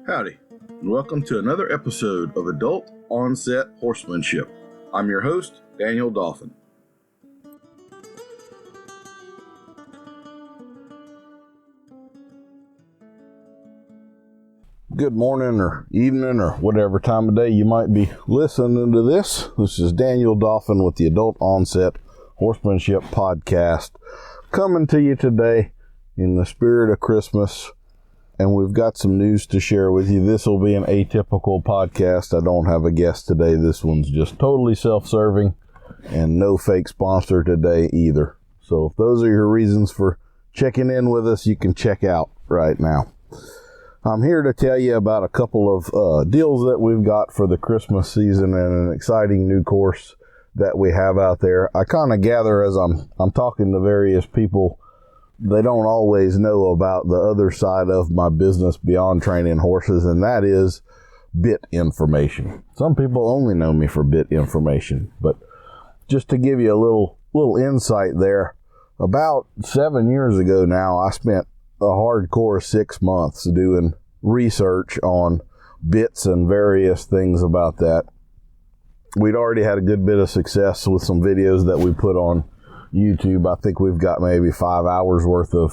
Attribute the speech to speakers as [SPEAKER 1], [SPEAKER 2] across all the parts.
[SPEAKER 1] Howdy, and welcome to another episode of Adult Onset Horsemanship. I'm your host, Daniel Dolphin. Good morning or evening or whatever time of day you might be listening to this. This is Daniel Dolphin with the Adult Onset Horsemanship Podcast, coming to you today in the spirit of Christmas. And we've got some news to share with you. This will be an atypical podcast. I don't have a guest today. This one's just totally self-serving and no fake sponsor today either. So if those are your reasons for checking in with us, you can check out right now. I'm here to tell you about a couple of deals that we've got for the Christmas season and an exciting new course that we have out there. I kind of gather as I'm talking to various people, they don't always know about the other side of my business beyond training horses, and that is bit information. Some people only know me for bit information, but just to give you a little insight there, about 7 years ago now, I spent a hardcore 6 months doing research on bits and various things about that. We'd already had a good bit of success with some videos that we put on YouTube. I think we've got maybe 5 hours worth of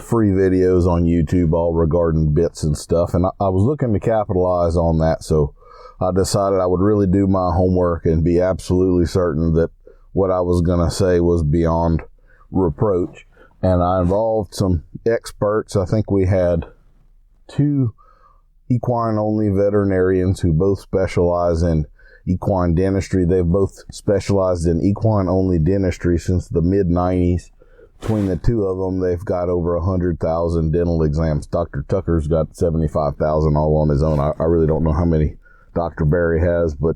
[SPEAKER 1] free videos on YouTube, all regarding bits and stuff. And I was looking to capitalize on that. So I decided I would really do my homework and be absolutely certain that what I was going to say was beyond reproach. And I involved some experts. I think we had 2 equine-only veterinarians who both specialize in equine dentistry. They've both specialized in equine-only dentistry since the mid-90s. Between the two of them, they've got over 100,000 dental exams. Dr. Tucker's got 75,000 all on his own. I really don't know how many Dr. Barry has, but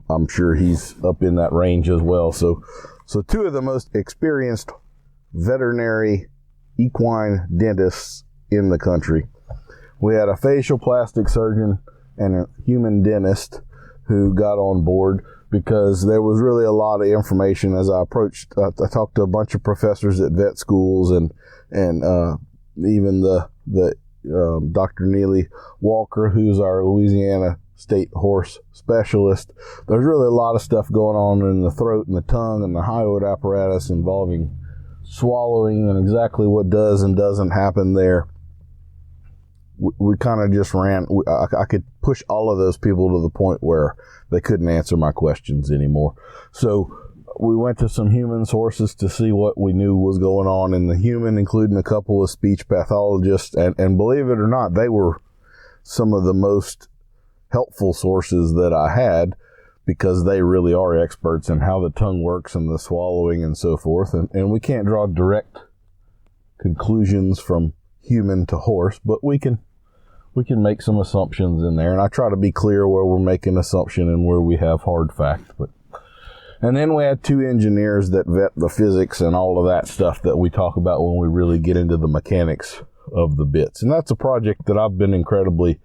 [SPEAKER 1] I'm sure he's up in that range as well. So 2 of the most experienced veterinary equine dentists in the country. We had a facial plastic surgeon and a human dentist who got on board because there was really a lot of information as I approached. I talked to a bunch of professors at vet schools and even the Dr. Neely Walker, who's our Louisiana state horse specialist. There's really a lot of stuff going on in the throat and the tongue and the hyoid apparatus involving swallowing and exactly what does and doesn't happen there. We kind of just ran. I could push all of those people to the point where they couldn't answer my questions anymore. So we went to some human sources to see what we knew was going on in the human, including a couple of speech pathologists. And believe it or not, they were some of the most helpful sources that I had, because they really are experts in how the tongue works and the swallowing and so forth. And we can't draw direct conclusions from human to horse, but we can make some assumptions in there. And I try to be clear where we're making assumption and where we have hard fact. And then we had 2 engineers that vet the physics and all of that stuff that we talk about when we really get into the mechanics of the bits. And that's a project that I've been incredibly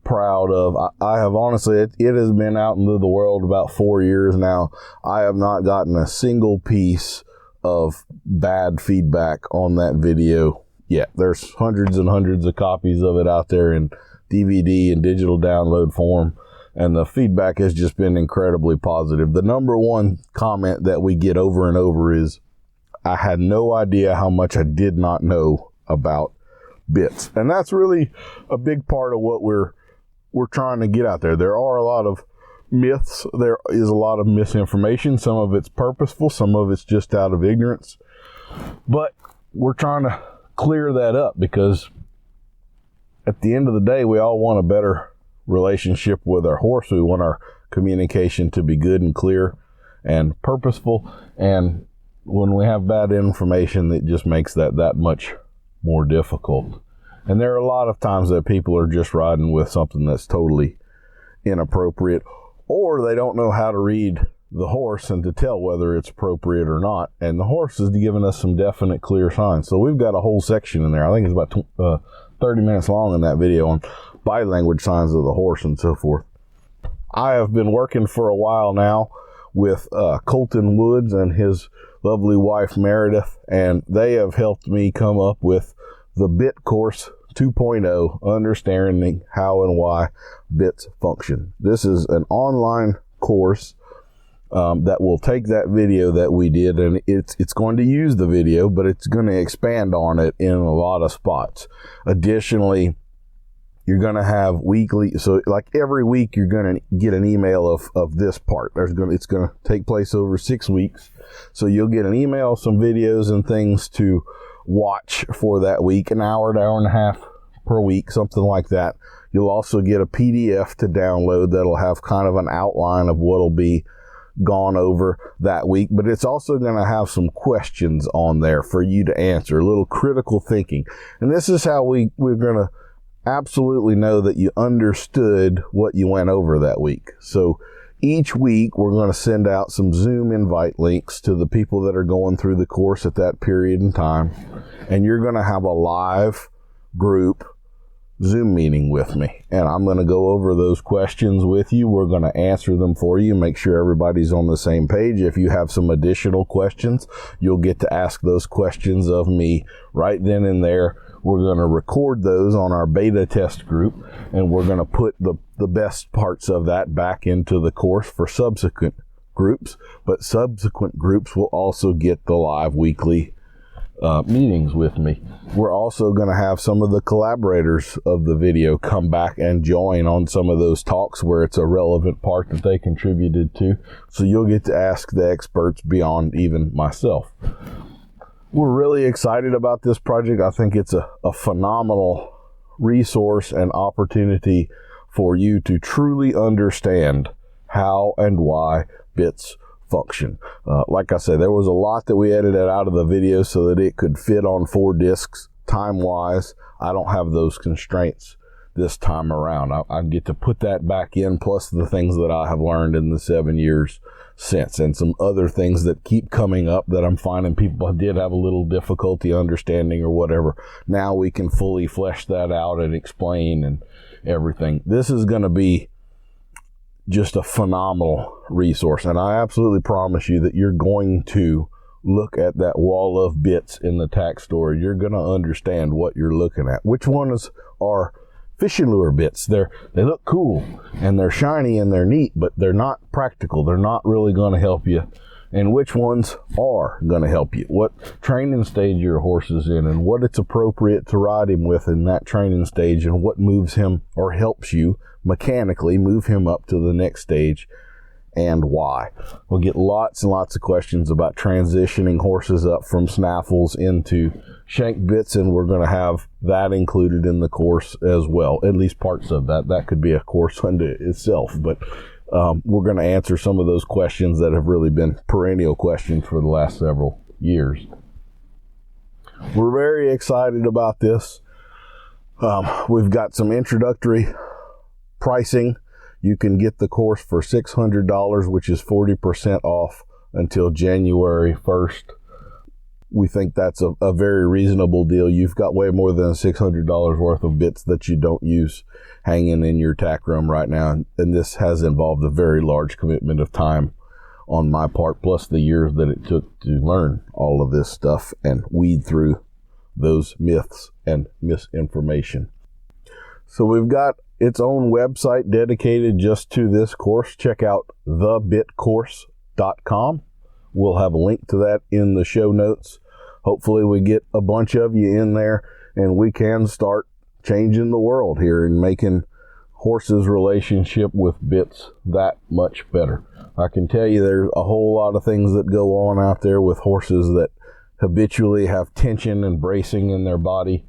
[SPEAKER 1] proud of. I have honestly, it has been out into the world about 4 years now. I have not gotten a single piece of bad feedback on that video yet. There's hundreds and hundreds of copies of it out there in DVD and digital download form, and the feedback has just been incredibly positive. The number one comment that we get over and over is, I had no idea how much I did not know about bits. And that's really a big part of what we're trying to get out there. There are a lot of myths. There is a lot of misinformation. Some of it's purposeful. Some of it's just out of ignorance. But we're trying to clear that up, because at the end of the day, we all want a better relationship with our horse. We want our communication to be good and clear and purposeful. And when we have bad information, it just makes that much more difficult. And there are a lot of times that people are just riding with something that's totally inappropriate, or they don't know how to read the horse and to tell whether it's appropriate or not. And the horse is giving us some definite, clear signs. So we've got a whole section in there. I think it's about 30 minutes long in that video on body language signs of the horse and so forth. I have been working for a while now with Colton Woods and his lovely wife Meredith, and they have helped me come up with the bit course 2.0, understanding how and why bits function. This is an online course that will take that video that we did, and it's going to use the video, but it's going to expand on it in a lot of spots. Additionally, you're going to have weekly, so like every week you're going to get an email of this part. It's going to take place over 6 weeks. So you'll get an email, some videos and things to watch for that week, an hour and a half per week, something like that. You'll also get a PDF to download that'll have kind of an outline of what'll be gone over that week, but it's also going to have some questions on there for you to answer, a little critical thinking. And this is how we're going to absolutely know that you understood what you went over that week. So each week we're going to send out some Zoom invite links to the people that are going through the course at that period in time, and you're going to have a live group Zoom meeting with me, and I'm going to go over those questions with you. We're going to answer them for you, make sure everybody's on the same page. If you have some additional questions, you'll get to ask those questions of me right then and there. We're going to record those on our beta test group, and we're going to put the best parts of that back into the course for subsequent groups, but subsequent groups will also get the live weekly meetings with me. We're also going to have some of the collaborators of the video come back and join on some of those talks where it's a relevant part that they contributed to. So you'll get to ask the experts beyond even myself. We're really excited about this project. I think it's a phenomenal resource and opportunity for you to truly understand how and why bits function. Like I said, there was a lot that we edited out of the video so that it could fit on 4 discs. Time-wise, I don't have those constraints this time around. I get to put that back in, plus the things that I have learned in the 7 years since, and some other things that keep coming up that I'm finding people did have a little difficulty understanding or whatever. Now we can fully flesh that out and explain and everything. This is going to be just a phenomenal resource, and I absolutely promise you that you're going to look at that wall of bits in the tack store. You're going to understand what you're looking at. Which ones are fishing lure bits? They look cool and they're shiny and they're neat, but they're not practical. They're not really going to help you. And which ones are going to help you? What training stage your horse is in, and what it's appropriate to ride him with in that training stage, and what moves him or helps you mechanically move him up to the next stage, and why. We'll get lots and lots of questions about transitioning horses up from snaffles into shank bits, and we're going to have that included in the course as well, at least parts of that. That could be a course unto itself, but we're going to answer some of those questions that have really been perennial questions for the last several years. We're very excited about this. We've got some introductory pricing. You can get the course for $600, which is 40% off until January 1st. We think that's a very reasonable deal. You've got way more than $600 worth of bits that you don't use hanging in your tack room right now. And this has involved a very large commitment of time on my part, plus the years that it took to learn all of this stuff and weed through those myths and misinformation. So we've got its own website dedicated just to this course. Check out thebitcourse.com. We'll have a link to that in the show notes. Hopefully we get a bunch of you in there and we can start changing the world here and making horses' relationship with bits that much better. I can tell you there's a whole lot of things that go on out there with horses that habitually have tension and bracing in their body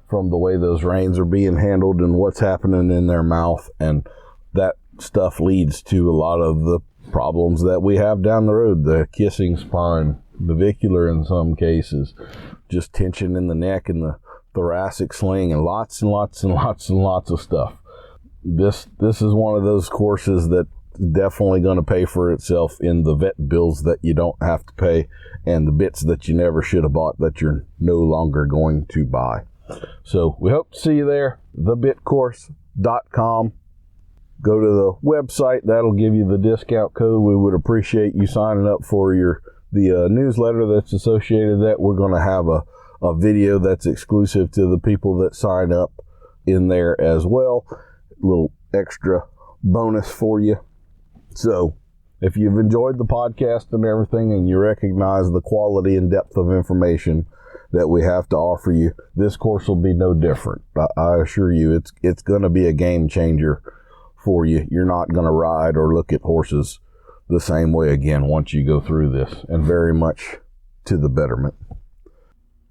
[SPEAKER 1] from the way those reins are being handled and what's happening in their mouth, and that stuff leads to a lot of the problems that we have down the road, the kissing spine, navicular in some cases, just tension in the neck and the thoracic sling, and lots and lots and lots and lots of stuff. This is one of those courses that definitely going to pay for itself in the vet bills that you don't have to pay, and the bits that you never should have bought that you're no longer going to buy. So we hope to see you there, thebitcourse.com. Go to the website. That'll give you the discount code. We would appreciate you signing up for the newsletter that's associated with that. We're going to have a video that's exclusive to the people that sign up in there as well. A little extra bonus for you. So if you've enjoyed the podcast and everything and you recognize the quality and depth of information that we have to offer you, this course will be no different. I assure you, it's going to be a game changer for you. You're not going to ride or look at horses the same way again once you go through this, and very much to the betterment.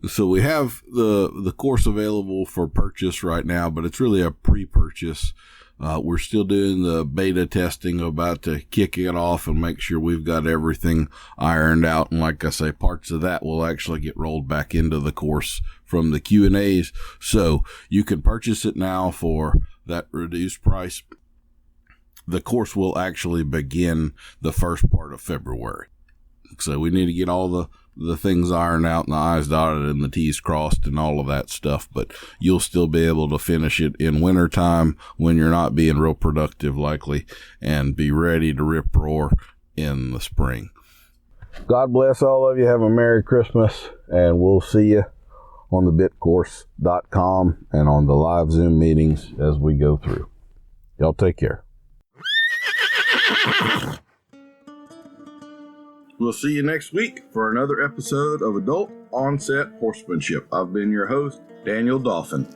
[SPEAKER 1] So we have the course available for purchase right now, but it's really a pre-purchase. We're still doing the beta testing, about to kick it off and make sure we've got everything ironed out. And like I say, parts of that will actually get rolled back into the course from the Q&As. So you can purchase it now for that reduced price. The course will actually begin the first part of February. So we need to get all the things ironed out and the I's dotted and the T's crossed and all of that stuff. But you'll still be able to finish it in wintertime when you're not being real productive likely, and be ready to rip roar in the spring. God bless all of you. Have a Merry Christmas, and we'll see you on the bitcourse.com and on the live Zoom meetings as we go through. Y'all take care. We'll see you next week for another episode of Adult Onset Horsemanship. I've been your host, Daniel Dolphin.